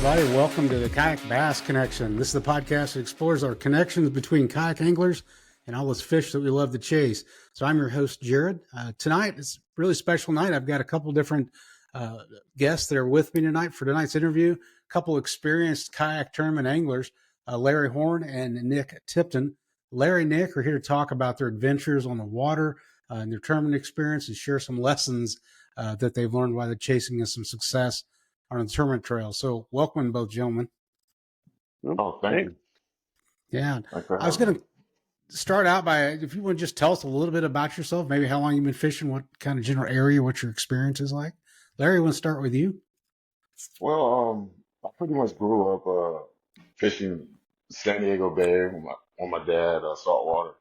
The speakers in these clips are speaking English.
everybody. Welcome to the Kayak Bass Connection. This is the podcast that explores our connections between kayak anglers and all those fish that we love to chase. So I'm your host, Jared. Tonight, it's a really special night. I've got a couple different guests that are with me tonight for tonight's interview. A couple experienced kayak tournament anglers, Larry Horne and Nick Tipton. Larry and Nick are here to talk about their adventures on the water and their tournament experience and share some lessons that they've learned while they're chasing some success on the tournament trail. So welcome both gentlemen. Oh, thank you. Yeah. I was going to start out by, if you want to just tell us a little bit about yourself, maybe how long you've been fishing, what kind of general area, what your experience is like. Larry, I want to start with you. Well, I pretty much grew up fishing San Diego Bay on my dad, saltwater,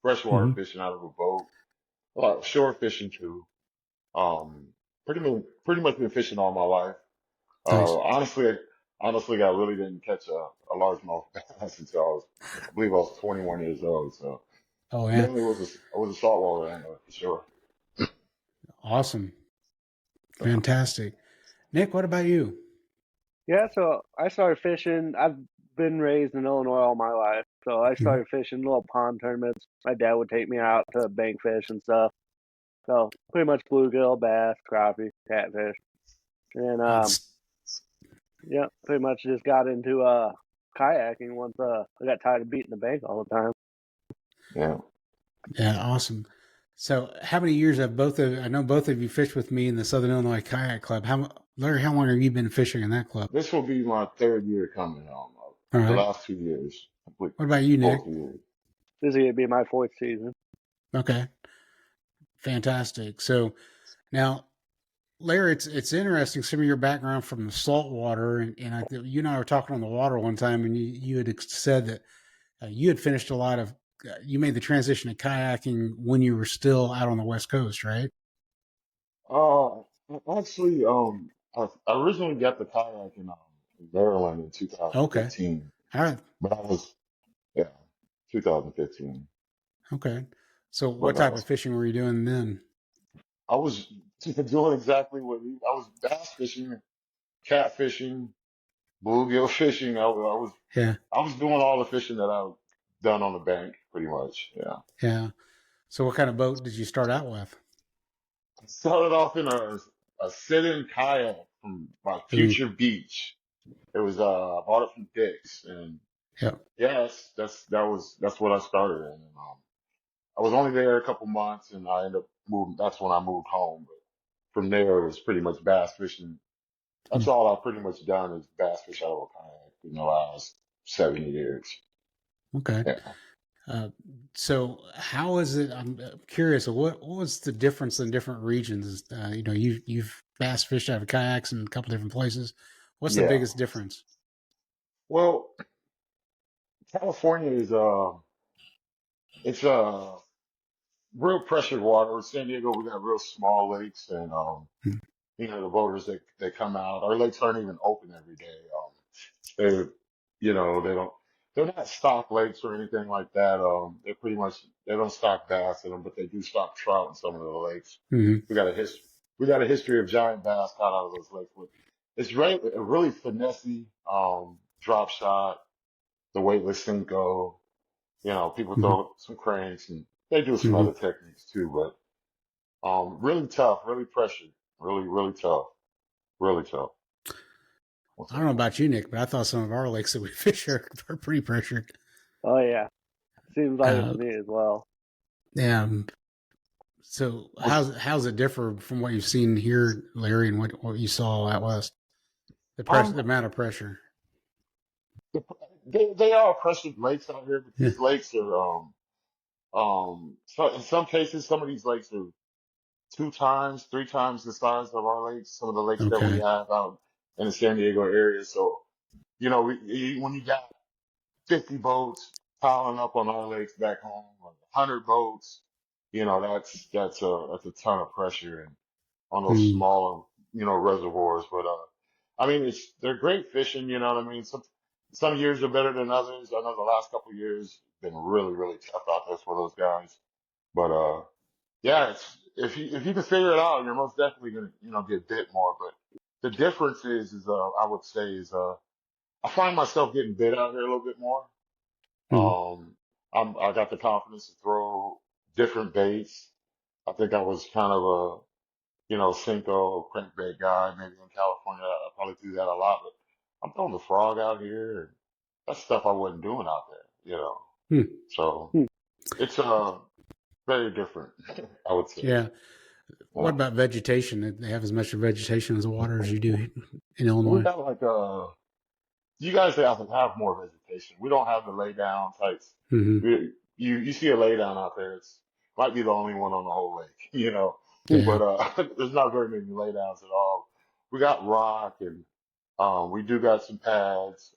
freshwater fishing out of a boat, shore fishing too. Um, pretty much been fishing all my life. Nice. Honestly, I really didn't catch a largemouth bass until I believe I was 21 years old. So Oh, yeah. mainly I was a saltwater angler for sure. Awesome. Fantastic. Nick, what about you? Yeah, so I started fishing. I've been raised in Illinois all my life, so I started fishing little pond tournaments. My dad would take me out to bank fish and stuff. So pretty much bluegill, bass, crappie, catfish, and yeah, pretty much just got into kayaking once I got tired of beating the bank all the time. Yeah. Yeah, awesome. So how many years have I know both of you fished with me in the Southern Illinois Kayak Club. Larry, how long have you been fishing in that club? This will be my third year coming on. All right. The last 2 years. What about you, Nick? This is going to be my fourth season. Okay. Fantastic. So now, Larry, it's interesting, some of your background from the saltwater, and you and I were talking on the water one time, and you had said that you had finished a lot of, you made the transition to kayaking when you were still out on the West Coast, right? Actually, I originally got the kayak in Maryland in 2015. Okay. All right. But 2015. Okay. So what type of fishing were you doing then? I was doing exactly I was bass fishing, cat fishing, bluegill fishing. I was doing all the fishing that I've done on the bank, pretty much. Yeah. Yeah. So what kind of boat did you start out with? I started off in a sit-in kayak from my future beach. It was I bought it from Dick's, and that's what I started in. And, I was only there a couple months, and I ended up moving. That's when I moved home. But from there, it was pretty much bass fishing. That's all I've pretty much done is bass fish out of a kayak in the last 7 years. Okay. Yeah. So how is it? I'm curious. What was the difference in different regions? You've bass fished out of kayaks in a couple different places. What's the biggest difference? Well, California is it's real pressured water. In San Diego, we got real small lakes, and the boaters they come out. Our lakes aren't even open every day. They're they're not stock lakes or anything like that. They're pretty much they don't stock bass in them, but they do stock trout in some of the lakes. Mm-hmm. We got a history of giant bass caught out of those lakes. But it's really finessey drop shot, the weightless Cinco. People throw some cranks and they do some other techniques too, but really tough, really pressured, really tough, really tough. I don't know about you, Nick, but I thought some of our lakes that we fish are pretty pressured. Oh yeah, seems like it to me as well. Yeah. So how's it differ from what you've seen here, Larry, and what you saw out west? The amount of pressure. They are pressured lakes out here, but these lakes are so in some cases some of these lakes are 2 times, 3 times the size of our lakes. Some of the lakes that we have out in the San Diego area. So when you got 50 boats piling up on our lakes back home, or 100 boats, that's a ton of pressure and on those smaller reservoirs. But they're great fishing. You know what I mean? Some years are better than others. I know the last couple of years have been really tough out there for those guys. But if you can figure it out, you're most definitely gonna get bit more. But the difference is I would say I find myself getting bit out here a little bit more. Mm. Um, I got the confidence to throw different baits. I think I was kind of a, Cinco crankbait guy. Maybe in California, I probably do that a lot, but I'm throwing the frog out here, and that's stuff I wasn't doing out there. Mm. So Hmm. it's very different, I would say. Yeah. What Yeah. about vegetation? Do they have as much vegetation as the water as you do in We Illinois? got like you guys have more vegetation. We don't have the lay down types. Mm-hmm. You see a lay down out there. It's might be the only one on the whole lake, Yeah. but there's not very many lay downs at all. We got rock and we do got some pads.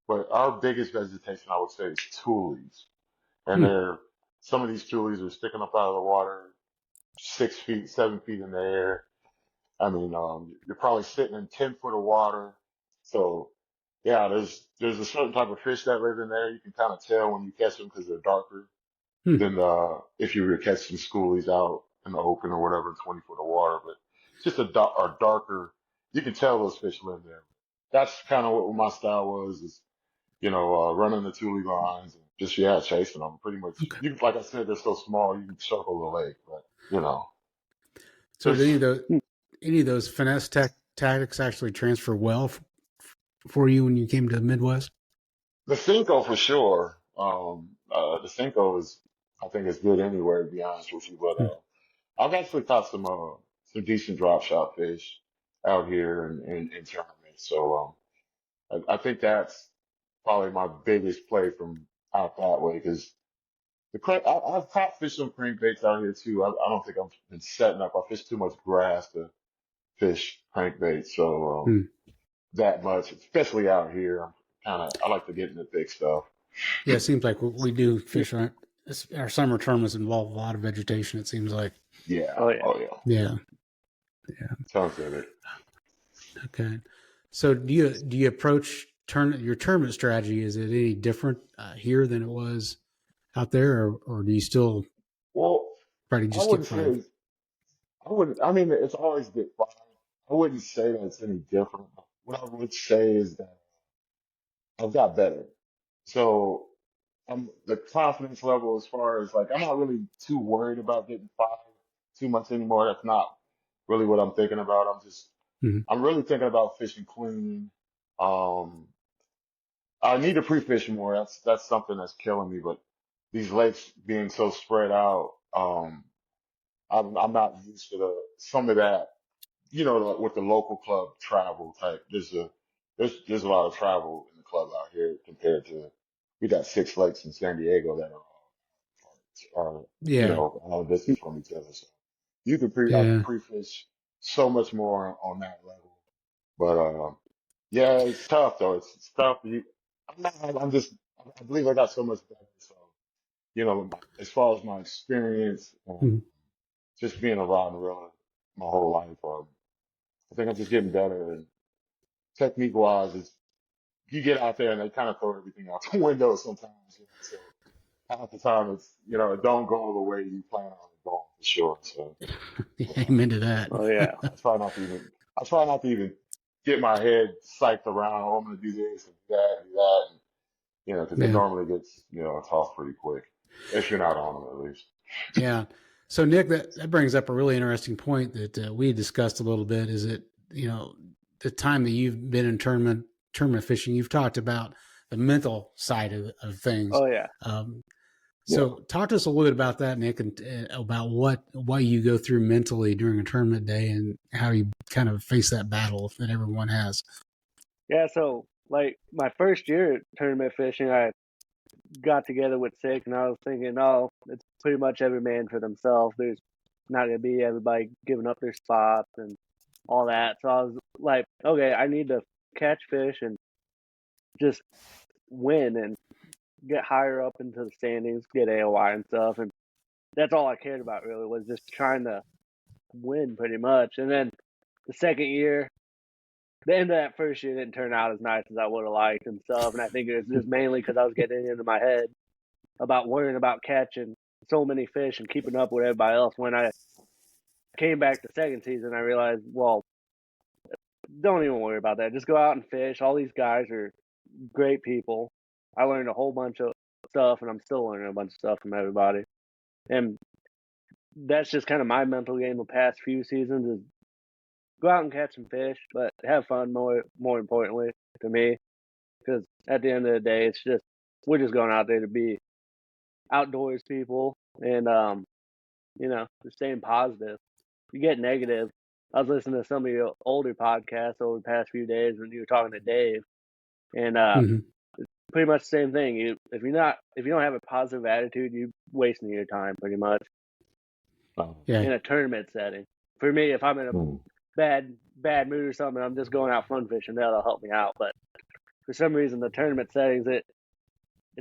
But our biggest vegetation, I would say, is tules, and Mm. some of these tules are sticking up out of the water 6 feet, 7 feet in the air. I mean, you're probably sitting in 10 foot of water. So yeah, there's a certain type of fish that live in there. You can kind of tell when you catch them because they're darker Mm. than if you were to catch some schoolies out in the open or whatever, in 20 foot of water. But it's just a darker. You can tell those fish live there. That's kind of what my style was, is running the tule lines and just chasing them. Pretty much, Okay. like I said, they're so small you can circle the lake, but So there's did any of those finesse tactics actually transfer well for you when you came to the Midwest? the Cinco for sure. The Cinco I think, is good anywhere, to be honest with you. But Mm. I've actually caught some decent drop shot fish out here in tournaments. So I think that's probably my biggest play from out that way, because I've caught fish on crankbaits out here too. I don't think I've been setting up. I fish too much grass to fish crankbaits, so Mm. that much, especially out here. I like to get in the thick stuff. Yeah, it seems like we do fish on our summer tournaments involve a lot of vegetation. It seems like. Yeah. Oh yeah. Oh yeah. Yeah. Yeah. Tons of it. Okay. So do you approach your tournament strategy? Is it any different here than it was out there, or do you still Well, try to I just get wouldn't five? say I wouldn't. I mean, it's always get fine. I wouldn't say that it's any different. What I would say is that I've got better. So the confidence level, as far as, like, I'm not really too worried about getting five too much anymore. That's not really what I'm thinking about. Mm-hmm. I'm really thinking about fishing clean. Um, I need to pre-fish more. That's something that's killing me. But these lakes being so spread out, I'm not used to some of that. With the local club travel type. There's a lot of travel in the club out here compared to, we got six lakes in San Diego that are Yeah. all distance from each other. So I can Yeah. pre-fish so much more on that level. But yeah, it's tough though. It's tough. I'm just, I believe I got so much better. So as far as my experience, Mm-hmm. just being a rod and reeler my whole life, I think I'm just getting better. And technique wise, is you get out there and they kind of throw everything out the window sometimes. So half the time it don't go the way you plan on it going, for sure. So Amen to that. Oh yeah. I try not to even get my head psyched around, oh, I'm going to do this and do that, and because it Yeah. normally gets tough pretty quick if you're not on them, at least. Yeah. So Nick, that brings up a really interesting point that we discussed a little bit. Is it the time that you've been in tournament fishing, you've talked about the mental side of things. Oh yeah. So talk to us a little bit about that, Nick, and about what you go through mentally during a tournament day and how you kind of face that battle that everyone has. Yeah. So like my first year at tournament fishing, I got together with Sick, and I was thinking, oh, it's pretty much every man for themselves. There's not gonna be everybody giving up their spots and all that. So I was like, okay, I need to catch fish and just win and get higher up into the standings, get AOI and stuff. And that's all I cared about really, was just trying to win pretty much. And then the second year, the end of that first year didn't turn out as nice as I would have liked and stuff. And I think it was just mainly because I was getting into my head about worrying about catching so many fish and keeping up with everybody else. When I came back the second season, I realized, well, don't even worry about that. Just go out and fish. All these guys are great people. I learned a whole bunch of stuff, and I'm still learning a bunch of stuff from everybody. And that's just kind of my mental game the past few seasons is go out and catch some fish, but have fun more importantly to me. Because at the end of the day, it's just we're just going out there to be outdoors people, and just staying positive. You get negative. I was listening to some of your older podcasts over the past few days when you were talking to Dave, and pretty much the same thing. If you don't have a positive attitude, you're wasting your time pretty much in a tournament setting. For me, if I'm in a bad mood or something, I'm just going out fun fishing. That'll help me out. But for some reason, the tournament settings it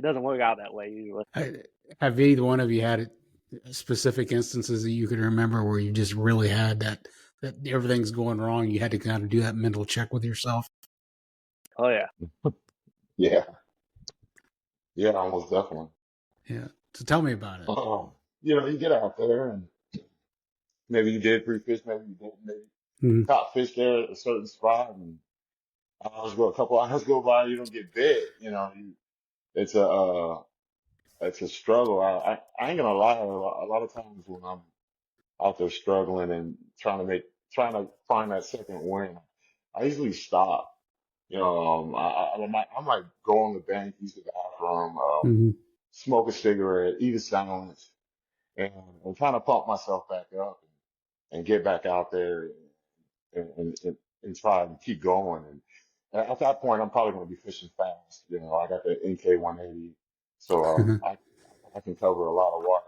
doesn't work out that way usually. Have either one of you had specific instances that you could remember where you just really had that everything's going wrong? You had to kind of do that mental check with yourself. Oh yeah. Yeah, almost definitely. Yeah. So tell me about it. You get out there and maybe you did pre-fish, maybe you didn't, maybe caught fish there at a certain spot, and a couple hours go by, you don't get bit. It's a struggle. I ain't gonna lie. A lot of times when I'm out there struggling and trying to find that second win, I usually stop. I might go on the bank, use the bathroom, smoke a cigarette, eat a sandwich, and kind of pump myself back up and get back out there and try and keep going. And at that point, I'm probably going to be fishing fast. I got the NK 180, so I can cover a lot of water.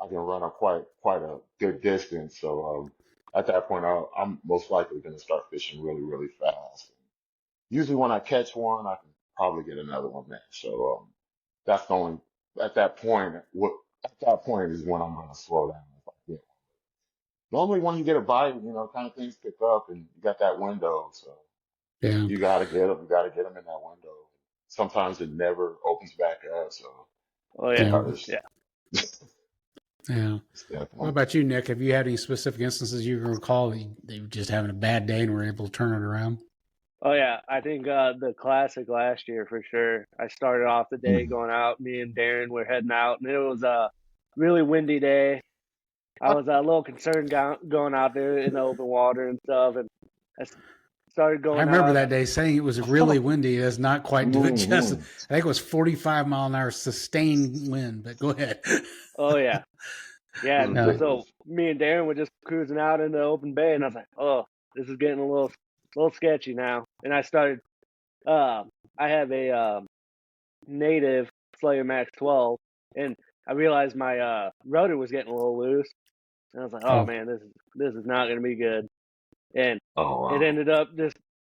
I can run a quite a good distance. So at that point, I'm most likely going to start fishing really, really fast. Usually, when I catch one, I can probably get another one there. So that's the only at that point. At that point is when I'm going to slow down. If I get Normally, when you get a bite, kind of things pick up, and you got that window. So yeah, you got to get them. You got to get them in that window. Sometimes it never opens back up. So Yeah. Yeah. What about you, Nick? Have you had any specific instances you can recall that they were just having a bad day and were able to turn it around? Oh yeah, I think the classic last year for sure. I started off the day going out. Me and Darren were heading out, and it was a really windy day. I was a little concerned going out there in the open water and stuff, and I started going out. I remember that day saying it was really windy. It does not quite do it justice. I think it was 45 mile an hour sustained wind, but go ahead. Oh yeah. Yeah, so me and Darren were just cruising out in the open bay, and I was like, "Oh, this is getting a little sketchy now." And I started. I have a native Slayer Max 12, and I realized my rudder was getting a little loose, and I was like, "Oh man, this is not going to be good." And it ended up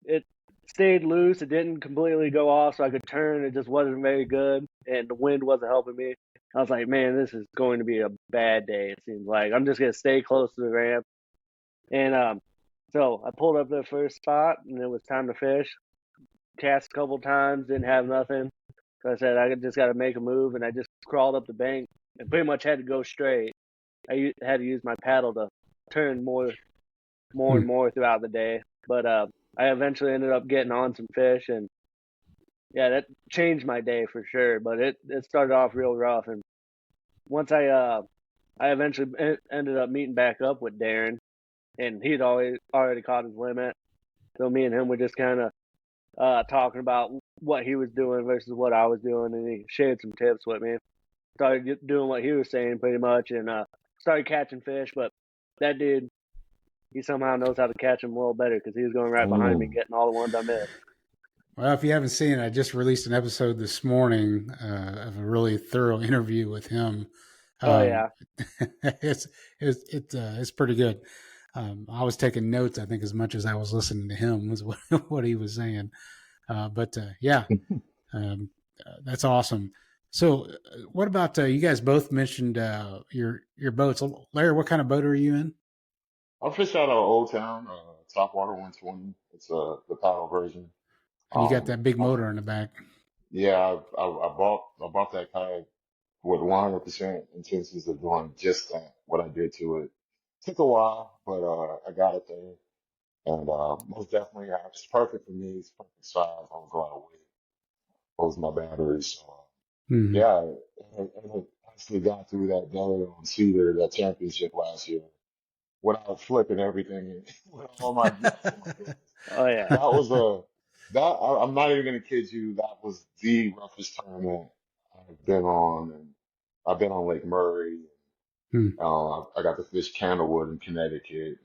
it stayed loose. It didn't completely go off, so I could turn. It just wasn't very good, and the wind wasn't helping me. I was like, man, this is going to be a bad day. It seems like I'm just gonna stay close to the ramp, and so I pulled up to the first spot, and it was time to fish. Cast a couple times, didn't have nothing. So I said I just got to make a move, and I just crawled up the bank and pretty much had to go straight. I had to use my paddle to turn more and more throughout the day, but I eventually ended up getting on some fish, and yeah, that changed my day for sure. But it started off real rough, and once I eventually ended up meeting back up with Darren, and he'd already caught his limit. So me and him were just kind of talking about what he was doing versus what I was doing, and he shared some tips with me. Started doing what he was saying pretty much, and started catching fish. But that dude, he somehow knows how to catch them a little better because he was going right behind me, getting all the ones I missed. Well, if you haven't seen it, I just released an episode this morning of a really thorough interview with him. Yeah, it's pretty good. I was taking notes, I think, as much as I was listening to him was what he was saying. That's awesome. So, what about you guys? Both mentioned your boats. Larry, what kind of boat are you in? I fish out of Old Town, Topwater 120. It's the paddle version. And you got that big motor in the back. Yeah, I bought that kayak with 100% intentions of doing just that. What I did to it took a while, but I got it there, and most definitely, it's perfect for me. It's perfect size. I was a lot of weight. close my batteries. So, Hmm. yeah, and I actually got through that day on Cedar, that championship last year, without flipping everything and with all my, oh my goodness. Oh yeah. That was I'm not even gonna kid you, that was the roughest tournament I've been on. And I've been on Lake Murray. Hmm. I got to fish Candlewood in Connecticut.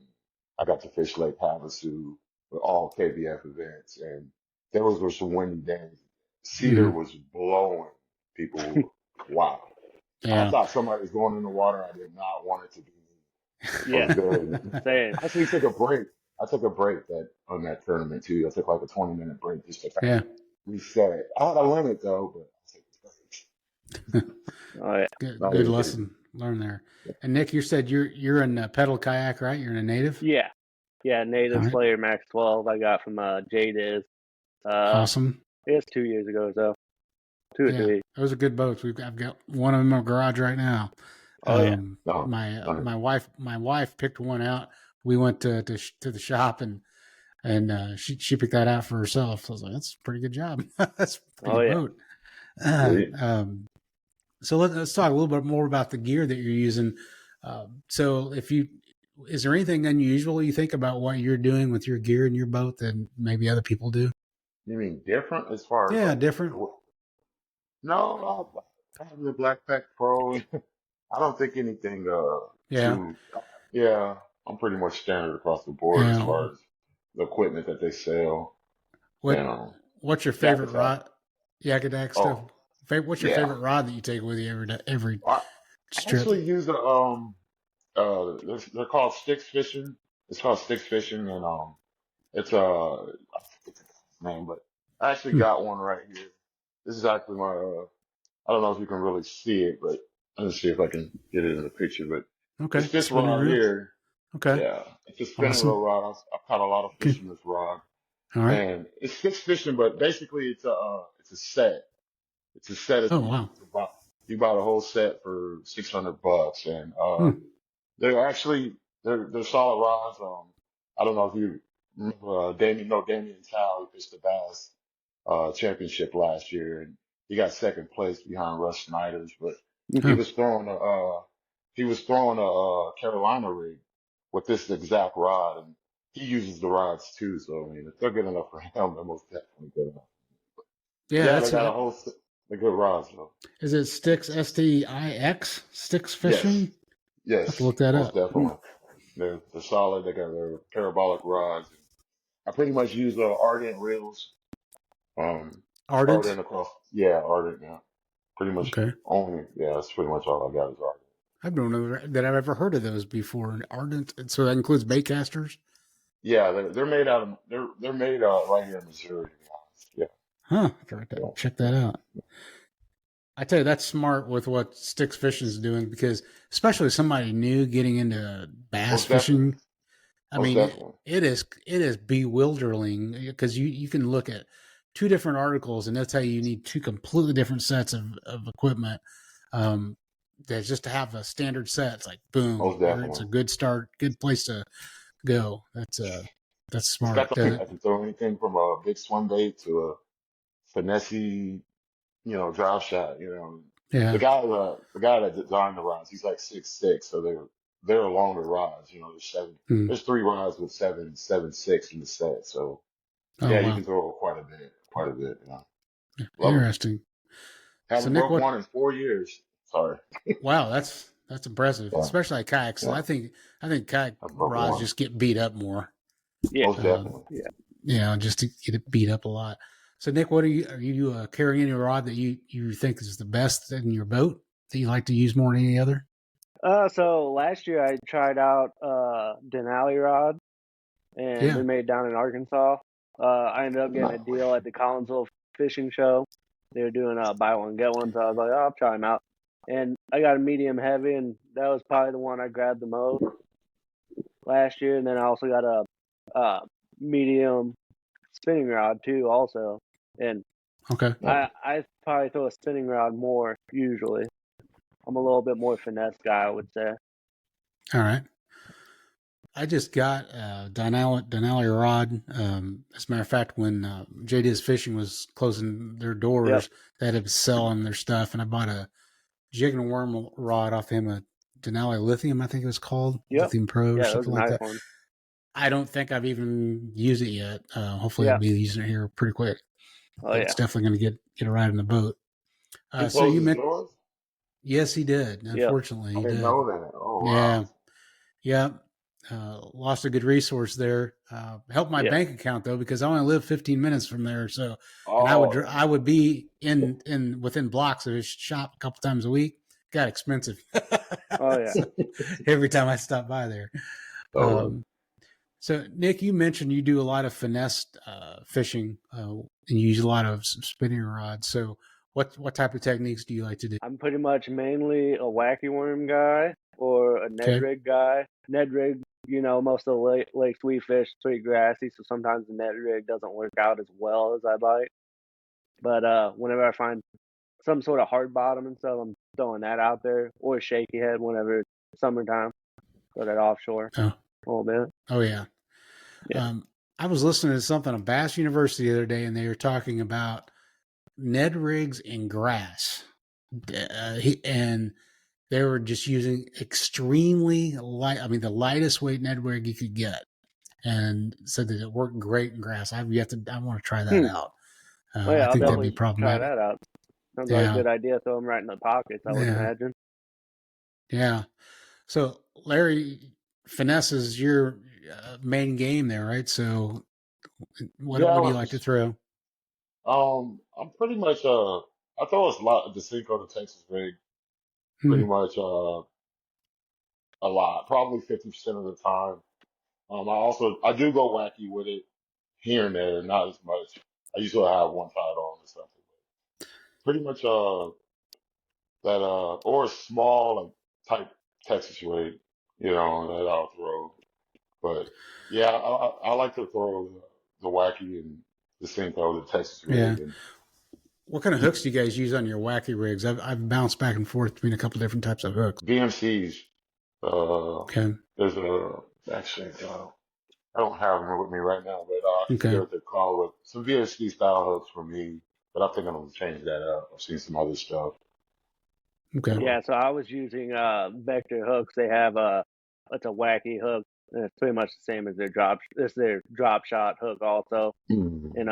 I got to fish Lake Havasu with all KBF events. And those were some windy days. Cedar Hmm. was blowing. People, wow. I Yeah. thought somebody was going in the water. I did not want it to be me. I was Yeah. very, Same. I actually took a break. I took a break on that tournament too. I took like a 20-minute break just to kind of Yeah. reset. I had a limit though, but I took a break. Oh yeah. Not Good even kidding. lesson learned there. And Nick, you said you're in pedal kayak, right? You're in a native. Yeah. Yeah. All Native right. Slayer Max 12 I got from J-Diz. Awesome. It's 2 years ago, so 2 or Yeah, 3. those are good boats. I've got one of them in my garage right now. Oh yeah. No, My wife picked one out. We went to the shop and she picked that out for herself. So I was like, that's a pretty good job. That's a pretty Oh good yeah. boat. sweet. So let's talk a little bit more about the gear that you're using. So is there anything unusual you think about what you're doing with your gear in your boat than maybe other people do? You mean different as far as Yeah, like, different. no, I have the Black Pack Pro. I don't think anything Yeah, too, yeah, I'm pretty much standard across the board as yeah. far as the equipment that they sell. What And what's your Yak favorite Attack. rod? Yak stuff. Oh, What's your yeah. favorite rod that you take with you every I strip? actually use they're called sticks fishing. It's called sticks fishing, and it's I forget the guy's name, but I actually Hmm. got one right here. This is actually my I don't know if you can really see it, but let's see if I can get it in the picture. But Okay, it's this spinning rod reel. here. Okay, Yeah, it's a spinning reel awesome. rod. I've caught a lot of fish Okay, in this rod, all right. and it's sticks fishing, but basically it's a set. It's a set of Oh you, wow. you buy the whole set for $600, and Hmm. they're actually they're solid rods. I don't know if you remember Damien Tao. He fished the Bass championship last year, and he got second place behind Russ Snyder's. But he Oh was throwing a Carolina rig with this exact rod, and he uses the rods too. So I mean, if they're good enough for him, they're most definitely good enough. yeah, Yeah, that's they got a. a whole they're good rods though. Is it Sticks STIX Sticks Yes, Fishing? I have to yes, look that most up. definitely. They're solid. They got their parabolic rods. I pretty much use Ardent reels. Um, Ardent. Ardent across. Yeah, Ardent. Yeah, pretty much Okay, only. Yeah, that's pretty much all I got is Ardent. I don't know that I've ever heard of those before. Ardent. So that includes baitcasters. Yeah, they're made out of they're made right here in Missouri. To be honest. Yeah, Huh. Check yeah, that out. I tell you, that's smart with what Sticks Fishing is doing because, especially somebody new getting into bass most definitely, fishing, I most mean, definitely, it is bewildering because you can look at two different articles and they'll tell you need two completely different sets of equipment. That's just to have a standard set. It's like boom, most it's definitely. a good start, good place to go. That's It's got smart. the I can throw anything from a big swim bait to a finessey, drop shot. Yeah. The guy that designed the rods, he's like 6'6", so they're longer rods. Hmm. There's three rods with 7'6" in the set. So Oh yeah, you wow, can throw quite a bit. Love them. interesting. So Haven't Nick, broke what? one in 4 years. Sorry, Wow, that's impressive, yeah, especially like kayaks. yeah, I think kayak I broke rods one. just get beat up more. Yeah. Most Uh, definitely. Yeah. just to get it beat up a lot. So Nick, are you carrying any rod that you think is the best in your boat that you like to use more than any other? So last year I tried out Denali rod, and Yeah. they're made down in Arkansas. I ended up getting a No. deal at the Collinsville Fishing Show. They were doing a buy one get one, so I was like, oh, I'll try them out. And I got a medium heavy, and that was probably the one I grabbed the most last year. And then I also got a medium spinning rod too, also. And Okay. No. I probably throw a spinning rod more usually. I'm a little bit more finesse guy, I would say. All right. I just got a Denali rod. As a matter of fact, when JD's Fishing was closing their doors, they had to sell on their stuff, and I bought a jig and worm rod off him, a Denali Lithium, I think it was called, Lithium Pro or Yeah, it was something a like nice that. one. I don't think I've even used it yet. Hopefully, I'll be using it here pretty quick. Oh, It's definitely going to get a ride in the boat. He So closed you his meant, doors? yes, he did. Unfortunately, I he didn't did. know that. Oh, Yeah, wow. yeah. Lost a good resource there. Helped my bank account though, because I only live 15 minutes from there. So, and Oh, I would be in within blocks of his shop a couple times a week. Got expensive. Oh, yeah. So, every time I stop by there. oh. So, Nick, you mentioned you do a lot of finesse fishing, and you use a lot of spinning rods. So, what type of techniques do you like to do? I'm pretty much mainly a wacky worm guy or a Ned Okay. rig guy. Ned rig, most of the lakes we fish is pretty grassy, so sometimes the Ned rig doesn't work out as well as I like. But whenever I find some sort of hard bottom and stuff, I'm throwing that out there, or a shaky head whenever it's summertime. Throw that offshore a little bit. Oh yeah. Yeah. I was listening to something on Bass University the other day, and they were talking about Ned rigs and grass. And they were just using extremely light, I mean, the lightest weight Ned rig you could get, and said that it worked great in grass. I want to try that out. Oh, yeah, I I'll think that'd be definitely try problematic. that out. Sounds like a Yeah. good idea. Throw them right in the pockets, I would imagine. Yeah. So, Larry, finesse is your main game there, right? So, what do you like to throw? I'm pretty much I throw a lot the Cinco de Texas rig, pretty much a lot, probably 50% of the time. I do go wacky with it here and there, not as much. I usually have one tied on or something. Pretty much that or a small type Texas rig, that I'll throw. But yeah, I like to throw the wacky and the Cinco, the Texas Yeah. rig, and What kind of hooks do you guys use on your wacky rigs? I've bounced back and forth between a couple different types of hooks. BMCs. Okay. There's actually, I don't have them with me right now, but I forget what they're called. But some VSC style hooks for me, but I think I'm gonna change that up. I've seen some other stuff. Okay. Yeah, so I was using Vector hooks. They have it's a wacky hook, and it's pretty much the same as their drop shot hook also. Mm. And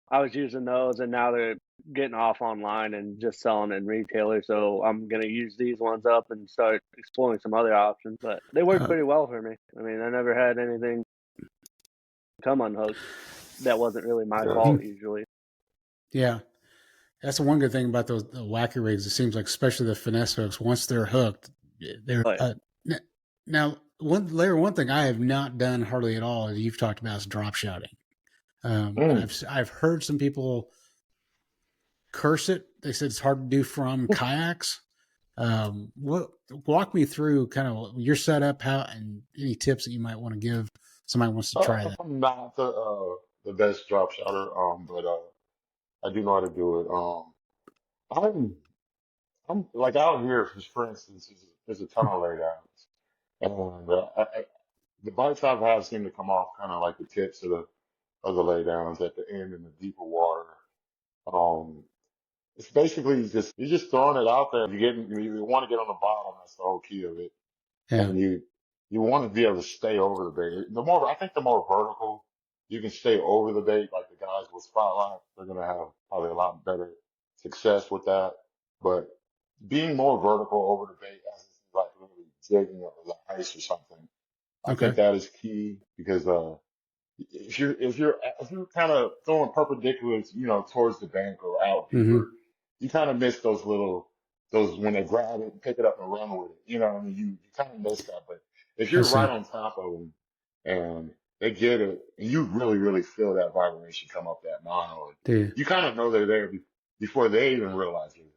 I was using those, and now they're getting off online and just selling in retailers. So I'm gonna use these ones up and start exploring some other options. But they work pretty well for me. I mean, I never had anything come unhooked that wasn't really my fault usually. Yeah. That's the one good thing about the wacky rigs. It seems like, especially the finesse hooks, once they're hooked, they're now. One thing I have not done hardly at all, as you've talked about, is drop shouting. I've heard some people curse it. They said it's hard to do from kayaks. Walk me through kind of your setup, and any tips that you might want to give somebody who wants to try that. I'm not the best drop shotter, but I do know how to do it. I'm like out here, for instance, there's a ton of laydowns, and the bites I've had seem to come off kind of like the tips of the laydowns at the end in the deeper water. Um, it's basically you're just throwing it out there. You want to get on the bottom. That's the whole key of it, and you want to be able to stay over the bait. I think the more vertical you can stay over the bait, like the guys with spotlight, they're gonna have probably a lot better success with that. But being more vertical over the bait, as it's like literally jigging it with the ice or something, I think that is key because if you're kind of throwing perpendicular, towards the bank or out deeper, you kind of miss those when they grab it and pick it up and run with it. You know what I mean? You kind of miss that. But if you're right on top of them and they get it, and you really, really feel that vibration come up that mono, you kind of know they're there before they even realize they're there.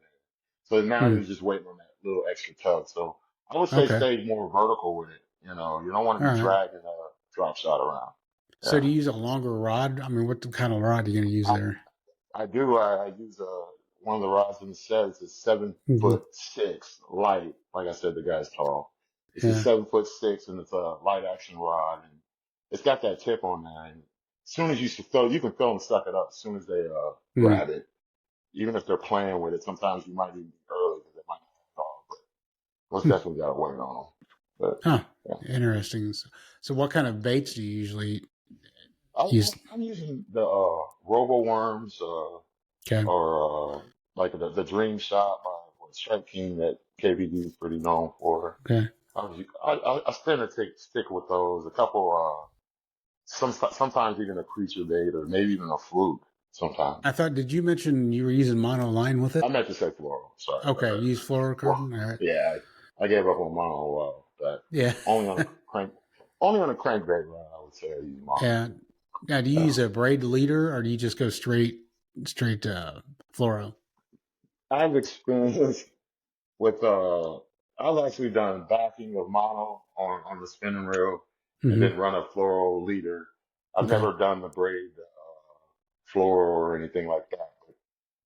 So now you're just waiting on that little extra tug. So I would say stay more vertical with it. You don't want to be dragging a drop shot around. So do you use a longer rod? I mean, what kind of rod are you going to use there? I do. I use one of the rods in the set. It's a 7'6" light. Like I said, the guy's tall. It's a Yeah. 7'6" and it's a light action rod, and it's got that tip on there. And as soon as you can feel them suck it up as soon as they Mm. grab it. Even if they're playing with it, sometimes you might even be early because it might not dog, but most Hmm. definitely got to wait on them. But Huh. yeah, Interesting. So what kind of baits do you usually use? I'm using the Robo Worms Okay. or like the Dream Shot by Strike King that KBD is pretty known for. Okay. I tend to stick with those. A couple, sometimes even a creature bait or maybe even a fluke sometimes. Did you mention you were using monoline with I it? meant to say floral. Sorry about Okay. that. Use Well, fluorocarbon. All right. yeah, I gave up on mono well, but Yeah. only on a crank, only on a crankbait run, I would say I use mono. Yeah. Now, do you Yeah. use a braid leader or do you just go straight fluoro? I've experienced with I've actually done backing of mono on the spinning reel and Mm-hmm. then run a fluoro leader. I've Okay. never done the braid fluoro or anything like that.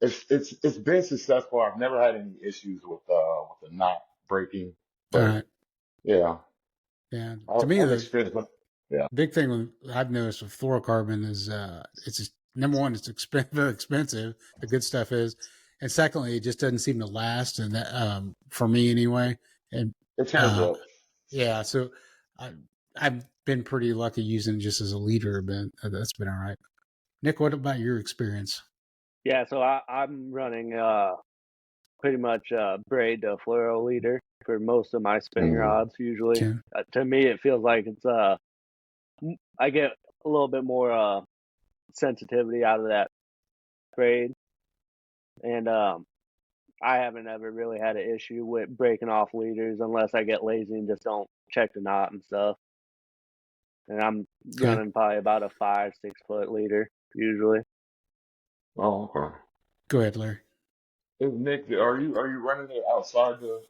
But it's been successful. I've never had any issues with the knot breaking. All But right. yeah, Yeah. To me, I've the experienced. Yeah, big thing I've noticed with fluorocarbon is it's just, number one, it's very expensive. The good stuff is, and secondly, it just doesn't seem to last. And that, for me anyway, and it tears uh, up. yeah, so I, I've been pretty lucky using it just as a leader, but that's been all right. Nick, what about your experience? Yeah, so I'm running pretty much braid to fluoro leader for most of my spinning Mm, rods usually. Okay. To me, it feels like it's I get a little bit more sensitivity out of that braid, and I haven't ever really had an issue with breaking off leaders unless I get lazy and just don't check the knot and stuff. And I'm Okay. running probably about a 5-6 foot leader usually. oh, okay. Go ahead, Larry. Nick, are you running it outside the?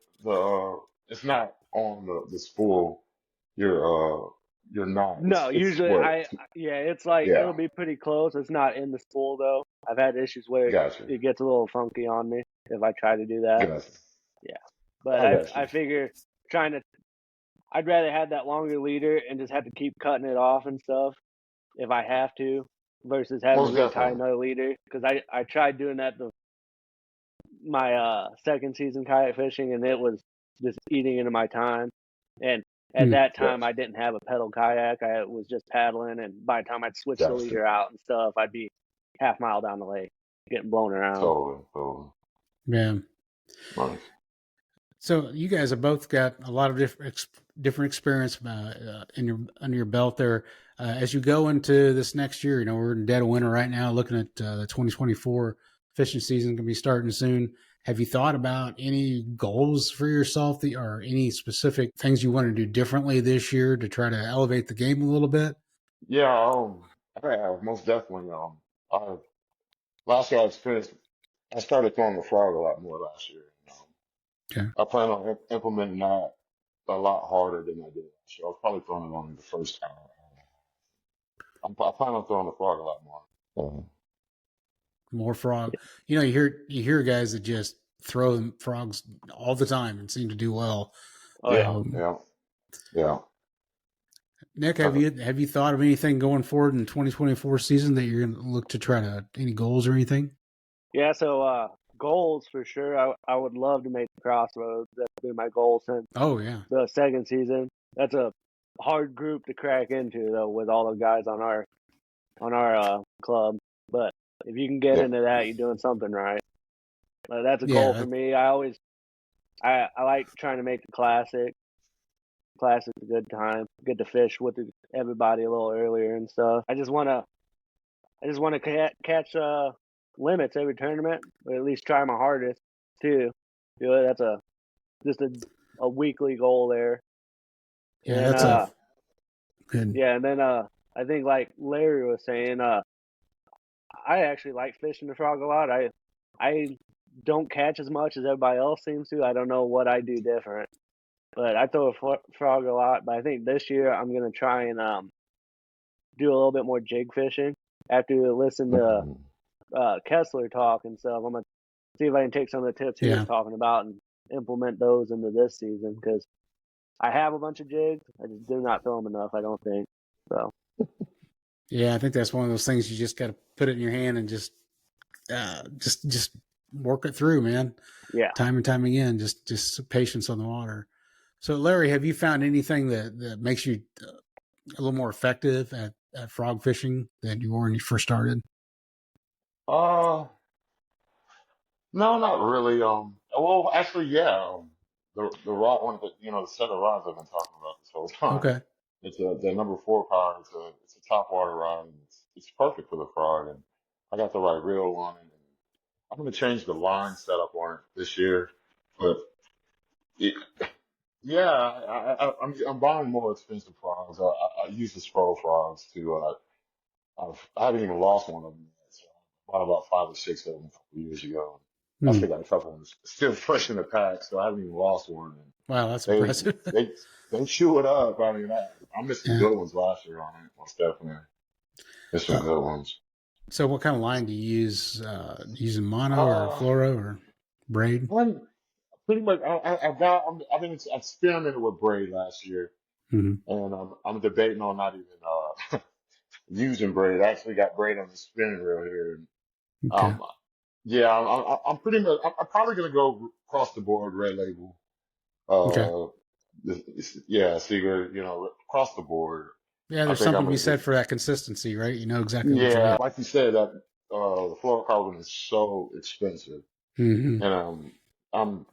It's not on the spool. You're not. No, It's usually what? yeah, it's like Yeah, it'll be pretty close. It's not in the spool though. I've had issues where gotcha, it gets a little funky on me if I try to do that. gotcha. Yeah, but I got you. I figure trying to I'd rather have that longer leader and just have to keep cutting it off and stuff if I have to versus having to Most retie definitely. another leader because I tried doing that my second season kayak fishing and it was just eating into my time. And at Hmm. that time, Gotcha, I didn't have a pedal kayak. I was just paddling, and by the time I'd switch the gotcha. leader out and stuff, I'd be half mile down the lake, getting blown around. Totally, totally. Yeah. Nice. So you guys have both got a lot of different experience in your under your belt there. As you go into this next year, you know we're in dead of winter right now, looking at the 2024 fishing season going to be starting soon. Have you thought about any goals for yourself, or any specific things you want to do differently this year to try to elevate the game a little bit? Yeah, I have most definitely. I last year I started throwing the frog a lot more last year. Okay. I plan on implementing that a lot harder than I did last year. I was probably throwing it on the first time. I plan on throwing the frog a lot more. More frog. You know, you hear guys that just throw frogs all the time and seem to do well. Oh yeah. Yeah, Um, yeah, yeah. Nick, Uh, have you thought of anything going forward in 2024 season that you're going to look to try to any goals or anything? Yeah, so goals for sure. I would love to make the crossroads. That's been my goal since Oh yeah, the second season. That's a hard group to crack into though, with all the guys on our club. But if you can get yeah, into that, you're doing something right. That's a yeah, goal for me. I like trying to make the classic. Classic's a good time. Get to fish with everybody a little earlier and stuff. I just want to catch limits every tournament, or at least try my hardest too. You know, that's just a weekly goal there. yeah. And That's a good. yeah, and then I think like Larry was saying, I actually like fishing the frog a lot. I don't catch as much as everybody else seems to. I don't know what I do different, but I throw a frog a lot. But I think this year I'm gonna try and do a little bit more jig fishing. After listen to mhm. Kessler talk and stuff, I'm gonna see if I can take some of the tips he was Yeah, talking about and implement those into this season because I have a bunch of jigs. I just do not throw them enough, I don't think. So. Yeah, I think that's one of those things you just got to put it in your hand and just work it through, man. Yeah. Time and time again, just patience on the water. So, Larry, have you found anything that makes you a little more effective at frog fishing than you were when you first started? Uh, no, not really. Well, actually, yeah. The rod one, the set of rods I've been talking about this whole time. Okay. It's the number 4 power. It's a top water rod, and it's perfect for the frog. And I got the right reel on it. And I'm gonna change the line setup on it this year, but it, yeah, I'm buying more expensive frogs. I use the scroll frogs too. I haven't even lost one of them yet. So I bought about 5 or 6 of them a couple years ago. I Hmm. still got a couple of them still fresh in the pack, so I haven't even lost one. And Wow, that's they impressive. they they chew it up. I mean, I missed some Yeah. good ones last year on it, most definitely. Missed some good ones. So, what kind of line do you use? Using mono or Uh, fluoro or braid? I'm pretty much. I've been experimented with braid last year, Mm-hmm. and I'm debating on not even using braid. I actually got braid on the spinning reel here. Okay. Um, yeah, I'm pretty much. I'm probably gonna go across the board red label. Okay. Yeah, Seager. Across the board. Yeah, I there's think something I'm to be gonna said just. for that consistency, right? You know exactly what you're Yeah, getting. like you said, that the fluorocarbon is so expensive, Mm-hmm. and I'm, I'm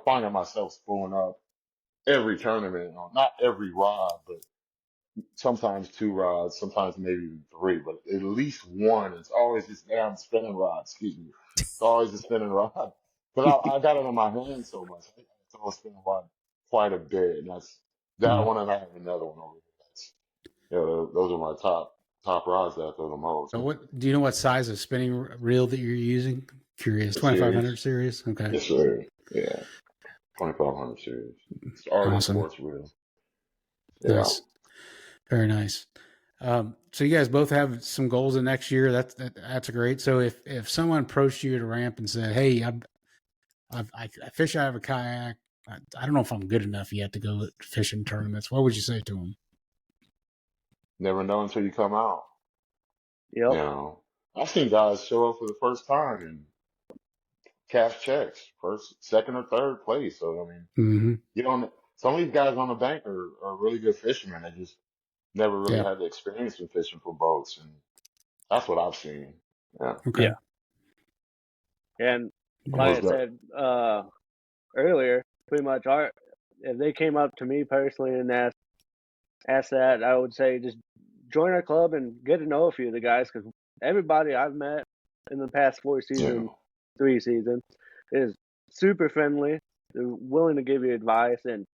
finding myself spooling up every tournament. Not every rod, but sometimes 2 rods, sometimes maybe even 3, but at least one. It's always this damn spinning rod. Excuse me. It's always a spinning rod. But I got it in my hand so much. I throw a spinning rod quite a bit, and that's that one, and I have another one over here. Those are my top rods that I throw the most. So, what do you know? What size of spinning reel that you're using? Curious. The 2500 series, series. Okay. yes sir. Yeah, 2500 series. It's Arden Awesome. Sports Reel. Yeah. Nice. Very nice. So you guys both have some goals in next year. That's great. So if someone approached you at a ramp and said, "Hey, I fish out of a kayak. I don't know if I'm good enough yet to go fishing tournaments," what would you say to them? Never know until you come out. Yep. I've seen guys show up for the first time and cash checks, first, second, or third place. So I mean, Mm-hmm. some of these guys on the bank are really good fishermen. They just never really Yeah. had the experience in fishing for boats, and that's what I've seen. Yeah. Okay. Yeah. And like Most I of that. said earlier, pretty much if they came up to me personally and asked that, I would say just join our club and get to know a few of the guys, because everybody I've met in the past 3 seasons, is super friendly. They're willing to give you advice, and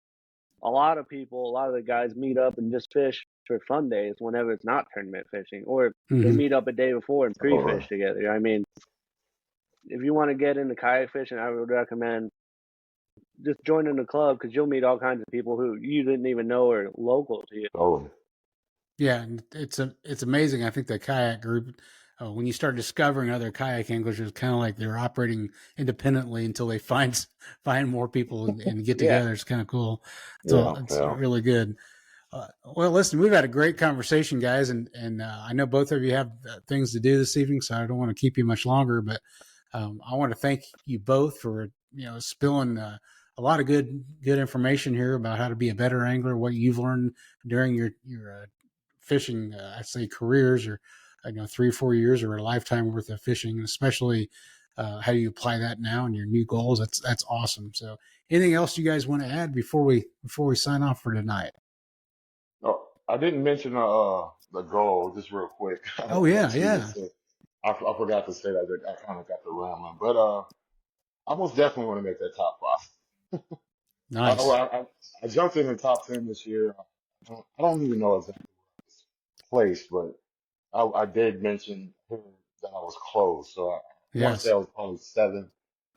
a lot of the guys meet up and just fish for fun days whenever it's not tournament fishing, or they Mm-hmm. meet up a day before and pre-fish Yeah. together. I mean, if you want to get into kayak fishing, I would recommend just joining the club, because you'll meet all kinds of people who you didn't even know are local to you. Oh, Yeah, and it's amazing. I think the kayak group, when you start discovering other kayak anglers, it's kind of like they're operating independently until they find more people and get Yeah. together. It's kind of cool. So yeah, it's yeah. really good. Well, listen, we've had a great conversation, guys, and I know both of you have things to do this evening, so I don't want to keep you much longer. But I want to thank you both for spilling a lot of good information here about how to be a better angler, what you've learned during your fishing, I'd say careers, or 3 or 4 years or a lifetime worth of fishing, and especially how you apply that now and your new goals. That's awesome. So, anything else you guys want to add before we sign off for tonight? Oh, I didn't mention the goal just real quick. Oh I yeah, actually did yeah, say I forgot to say that. I kind of got the rambling, but I most definitely want to make that top 5. I, nice. well, I jumped in the top 10 this year. I don't even know exactly place, but I did mention that I was close. So I want to say Yes, I was probably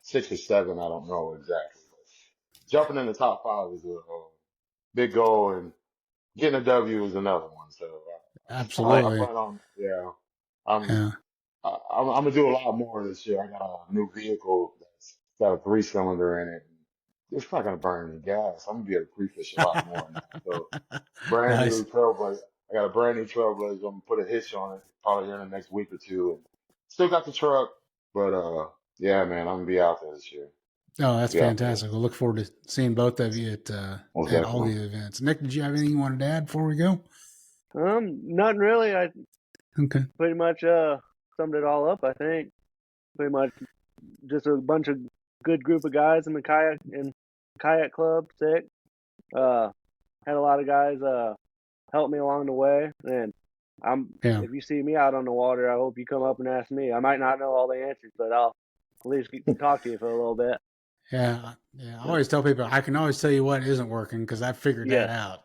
6 or 7. I don't know exactly. But jumping in the top 5 is a big goal, and getting a W is another one. So I absolutely. plan on, yeah, I'm, Yeah. I'm gonna do a lot more this year. I got a new vehicle that's got a 3-cylinder in it. it's not gonna burn any gas. I'm gonna be able to pre-fish a lot more now. So brand Nice. new Trailblazer. I got a brand new Trailblazer. I'm gonna put a hitch on it probably here in the next week or two. And still got the truck, but yeah, man, I'm gonna be out there this year. Oh, that's Be out there. fantastic. We'll look forward to seeing both of you Most at all definitely. the events. Nick, did you have anything you wanted to add before we go? Nothing really. I Okay. pretty much summed it all up. I think pretty much just a bunch of good group of guys in the kayak club. Sick. Had a lot of guys help me along the way, and if you see me out on the water, I hope you come up and ask me. I might not know all the answers, but I'll at least talk to you for a little bit. Yeah. I always tell people I can always tell you what isn't working because I figured that out.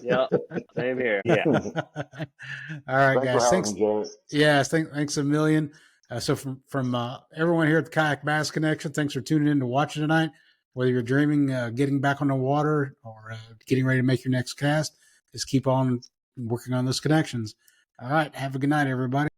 Yep. Same here. Yeah. All right, Thanks guys. for having me, Jared. Yes, thanks a million. So from everyone here at the Kayak Bass Connection, thanks for tuning in to watch tonight. Whether you're dreaming getting back on the water or getting ready to make your next cast, just keep on working on those connections. All right. Have a good night, everybody.